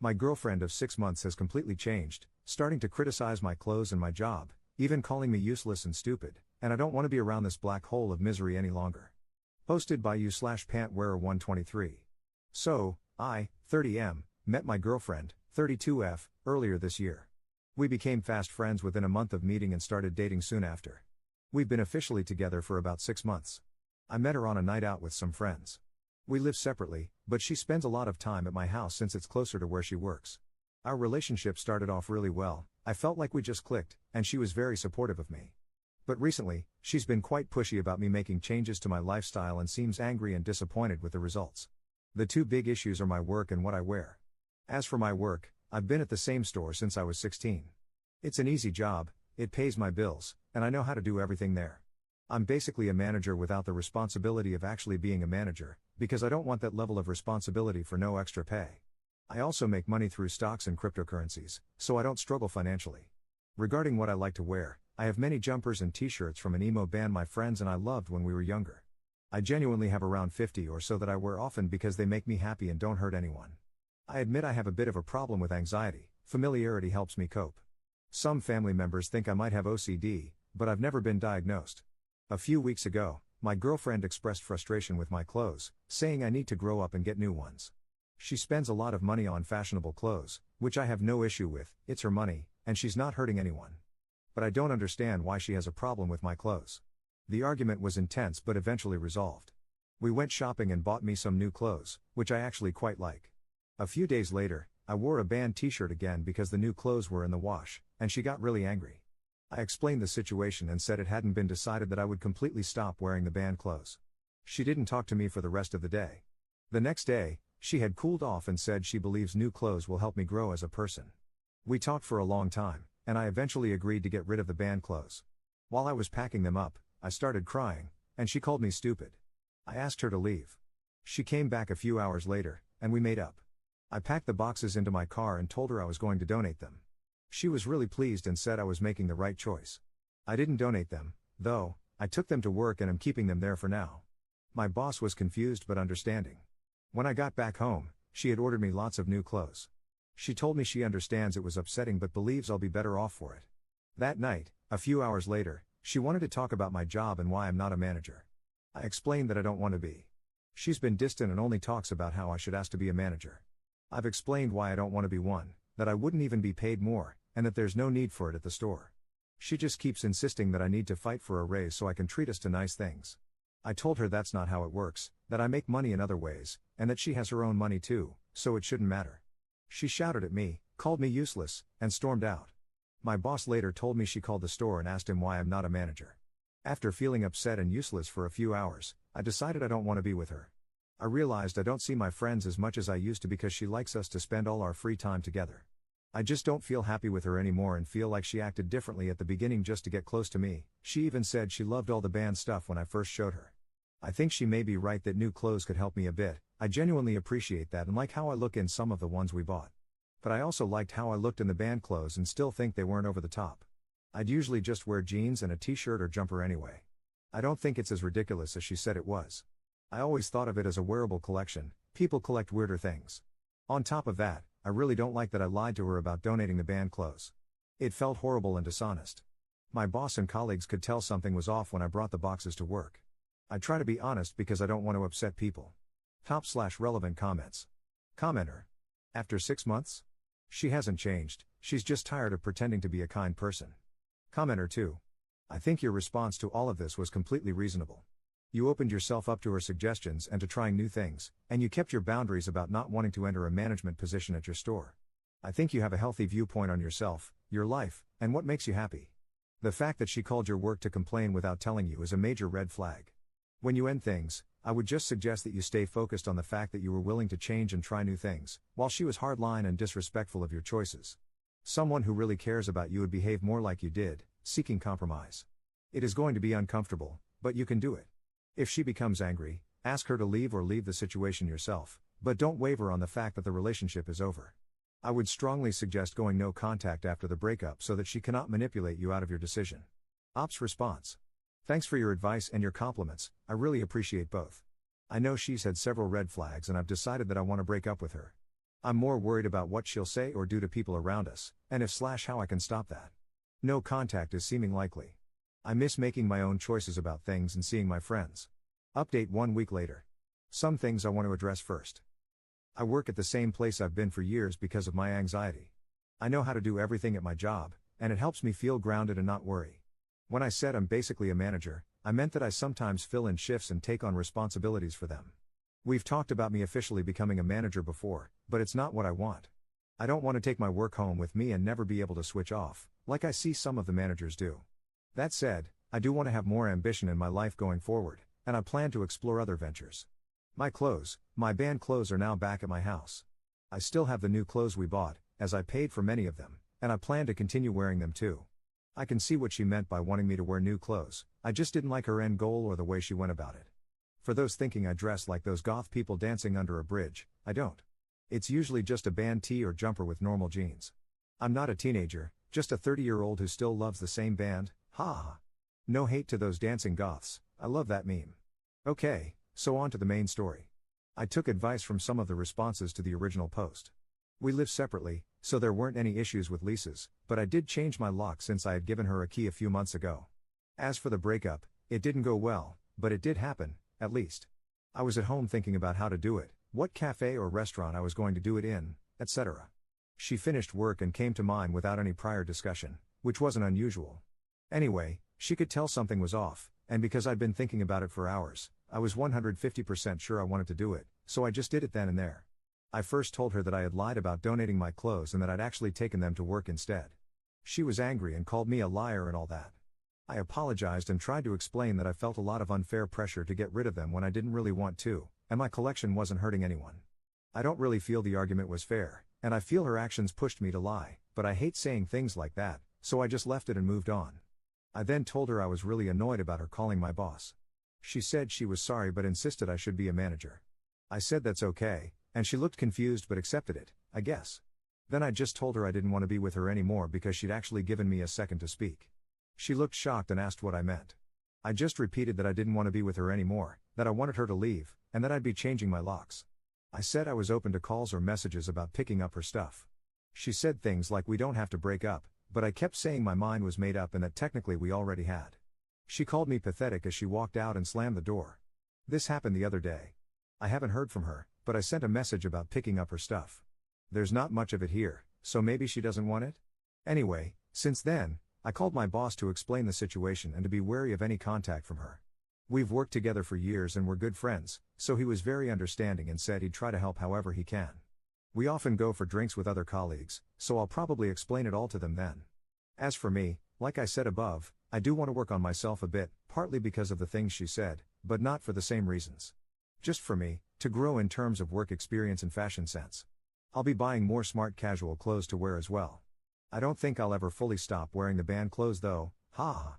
My girlfriend of 6 months has completely changed, starting to criticize my clothes and my job, even calling me useless and stupid, and I don't want to be around this black hole of misery any longer. Posted by you/pantwearer123. So, I, 30M, met my girlfriend, 32F, earlier this year. We became fast friends within a month of meeting and started dating soon after. We've been officially together for about 6 months. I met her on a night out with some friends. We live separately, but she spends a lot of time at my house since it's closer to where she works. Our relationship started off really well, I felt like we just clicked, and she was very supportive of me. But recently, she's been quite pushy about me making changes to my lifestyle and seems angry and disappointed with the results. The two big issues are my work and what I wear. As for my work, I've been at the same store since I was 16. It's an easy job, it pays my bills, and I know how to do everything there. I'm basically a manager without the responsibility of actually being a manager, because I don't want that level of responsibility for no extra pay. I also make money through stocks and cryptocurrencies, so I don't struggle financially. Regarding what I like to wear, I have many jumpers and t-shirts from an emo band my friends and I loved when we were younger. I genuinely have around 50 or so that I wear often because they make me happy and don't hurt anyone. I admit I have a bit of a problem with anxiety, familiarity helps me cope. Some family members think I might have OCD, but I've never been diagnosed. A few weeks ago, my girlfriend expressed frustration with my clothes, saying I need to grow up and get new ones. She spends a lot of money on fashionable clothes, which I have no issue with, it's her money, and she's not hurting anyone. But I don't understand why she has a problem with my clothes. The argument was intense but eventually resolved. We went shopping and bought me some new clothes, which I actually quite like. A few days later, I wore a band t-shirt again because the new clothes were in the wash, and she got really angry. I explained the situation and said it hadn't been decided that I would completely stop wearing the band clothes. She didn't talk to me for the rest of the day. The next day, she had cooled off and said she believes new clothes will help me grow as a person. We talked for a long time, and I eventually agreed to get rid of the band clothes. While I was packing them up, I started crying, and she called me stupid. I asked her to leave. She came back a few hours later, and we made up. I packed the boxes into my car and told her I was going to donate them. She was really pleased and said I was making the right choice. I didn't donate them, though. I took them to work and am keeping them there for now. My boss was confused but understanding. When I got back home, she had ordered me lots of new clothes. She told me she understands it was upsetting but believes I'll be better off for it. That night, a few hours later, she wanted to talk about my job and why I'm not a manager. I explained that I don't want to be. She's been distant and only talks about how I should ask to be a manager. I've explained why I don't want to be one, that I wouldn't even be paid more, and that there's no need for it at the store. She just keeps insisting that I need to fight for a raise so I can treat us to nice things. I told her that's not how it works, that I make money in other ways, and that she has her own money too, so it shouldn't matter. She shouted at me, called me useless, and stormed out. My boss later told me she called the store and asked him why I'm not a manager. After feeling upset and useless for a few hours, I decided I don't want to be with her. I realized I don't see my friends as much as I used to because she likes us to spend all our free time together. I just don't feel happy with her anymore and feel like she acted differently at the beginning just to get close to me. She even said she loved all the band stuff when I first showed her. I think she may be right that new clothes could help me a bit. I genuinely appreciate that and like how I look in some of the ones we bought. But I also liked how I looked in the band clothes and still think they weren't over the top. I'd usually just wear jeans and a t-shirt or jumper anyway. I don't think it's as ridiculous as she said it was. I always thought of it as a wearable collection. People collect weirder things. On top of that, I really don't like that I lied to her about donating the band clothes. It felt horrible and dishonest. My boss and colleagues could tell something was off when I brought the boxes to work. I try to be honest because I don't want to upset people. Top/relevant comments. Commenter. After 6 months? She hasn't changed, she's just tired of pretending to be a kind person. Commenter 2. I think your response to all of this was completely reasonable. You opened yourself up to her suggestions and to trying new things, and you kept your boundaries about not wanting to enter a management position at your store. I think you have a healthy viewpoint on yourself, your life, and what makes you happy. The fact that she called your work to complain without telling you is a major red flag. When you end things, I would just suggest that you stay focused on the fact that you were willing to change and try new things, while she was hardline and disrespectful of your choices. Someone who really cares about you would behave more like you did, seeking compromise. It is going to be uncomfortable, but you can do it. If she becomes angry, ask her to leave or leave the situation yourself, but don't waver on the fact that the relationship is over. I would strongly suggest going no contact after the breakup so that she cannot manipulate you out of your decision. Ops response. Thanks for your advice and your compliments, I really appreciate both. I know she's had several red flags and I've decided that I want to break up with her. I'm more worried about what she'll say or do to people around us, and if / how I can stop that. No contact is seeming likely. I miss making my own choices about things and seeing my friends. Update 1 week later. Some things I want to address first. I work at the same place I've been for years because of my anxiety. I know how to do everything at my job, and it helps me feel grounded and not worry. When I said I'm basically a manager, I meant that I sometimes fill in shifts and take on responsibilities for them. We've talked about me officially becoming a manager before, but it's not what I want. I don't want to take my work home with me and never be able to switch off, like I see some of the managers do. That said, I do want to have more ambition in my life going forward, and I plan to explore other ventures. My band clothes are now back at my house. I still have the new clothes we bought, as I paid for many of them, and I plan to continue wearing them too. I can see what she meant by wanting me to wear new clothes, I just didn't like her end goal or the way she went about it. For those thinking I dress like those goth people dancing under a bridge, I don't. It's usually just a band tee or jumper with normal jeans. I'm not a teenager, just a 30-year-old who still loves the same band, ha ha. No hate to those dancing goths, I love that meme. Okay, so on to the main story. I took advice from some of the responses to the original post. We live separately, so there weren't any issues with leases, but I did change my lock since I had given her a key a few months ago. As for the breakup, it didn't go well, but it did happen, at least. I was at home thinking about how to do it, what cafe or restaurant I was going to do it in, etc. She finished work and came to mine without any prior discussion, which wasn't unusual. Anyway, she could tell something was off, and because I'd been thinking about it for hours, I was 150% sure I wanted to do it, so I just did it then and there. I first told her that I had lied about donating my clothes and that I'd actually taken them to work instead. She was angry and called me a liar and all that. I apologized and tried to explain that I felt a lot of unfair pressure to get rid of them when I didn't really want to, and my collection wasn't hurting anyone. I don't really feel the argument was fair, and I feel her actions pushed me to lie, but I hate saying things like that, so I just left it and moved on. I then told her I was really annoyed about her calling my boss. She said she was sorry but insisted I should be a manager. I said that's okay, and she looked confused but accepted it, I guess. Then I just told her I didn't want to be with her anymore because she'd actually given me a second to speak. She looked shocked and asked what I meant. I just repeated that I didn't want to be with her anymore, that I wanted her to leave, and that I'd be changing my locks. I said I was open to calls or messages about picking up her stuff. She said things like we don't have to break up, but I kept saying my mind was made up and that technically we already had. She called me pathetic as she walked out and slammed the door. This happened the other day. I haven't heard from her, but I sent a message about picking up her stuff. There's not much of it here, so maybe she doesn't want it? Anyway, since then, I called my boss to explain the situation and to be wary of any contact from her. We've worked together for years and we're good friends, so he was very understanding and said he'd try to help however he can. We often go for drinks with other colleagues, so I'll probably explain it all to them then. As for me, like I said above, I do want to work on myself a bit, partly because of the things she said, but not for the same reasons. Just for me, to grow in terms of work experience and fashion sense. I'll be buying more smart casual clothes to wear as well. I don't think I'll ever fully stop wearing the band clothes though, ha.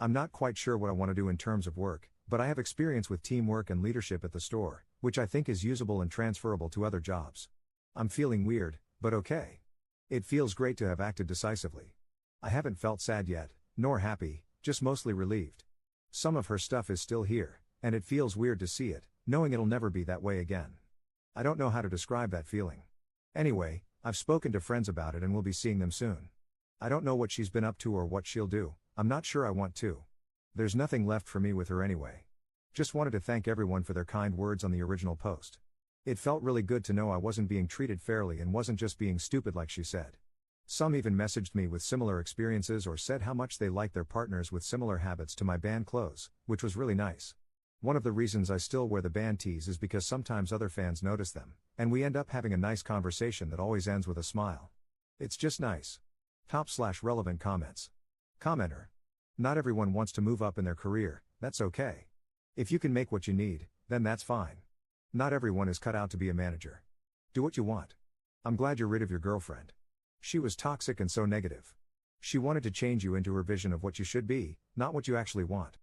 I'm not quite sure what I want to do in terms of work, but I have experience with teamwork and leadership at the store, which I think is usable and transferable to other jobs. I'm feeling weird, but okay. It feels great to have acted decisively. I haven't felt sad yet, nor happy, just mostly relieved. Some of her stuff is still here, and it feels weird to see it, knowing it'll never be that way again. I don't know how to describe that feeling. Anyway, I've spoken to friends about it and will be seeing them soon. I don't know what she's been up to or what she'll do, I'm not sure I want to. There's nothing left for me with her anyway. Just wanted to thank everyone for their kind words on the original post. It felt really good to know I wasn't being treated fairly and wasn't just being stupid like she said. Some even messaged me with similar experiences or said how much they liked their partners with similar habits to my band clothes, which was really nice. One of the reasons I still wear the band tees is because sometimes other fans notice them, and we end up having a nice conversation that always ends with a smile. It's just nice. Top/relevant comments. Commenter. Not everyone wants to move up in their career, that's okay. If you can make what you need, then that's fine. Not everyone is cut out to be a manager. Do what you want. I'm glad you're rid of your girlfriend. She was toxic and so negative. She wanted to change you into her vision of what you should be, not what you actually want.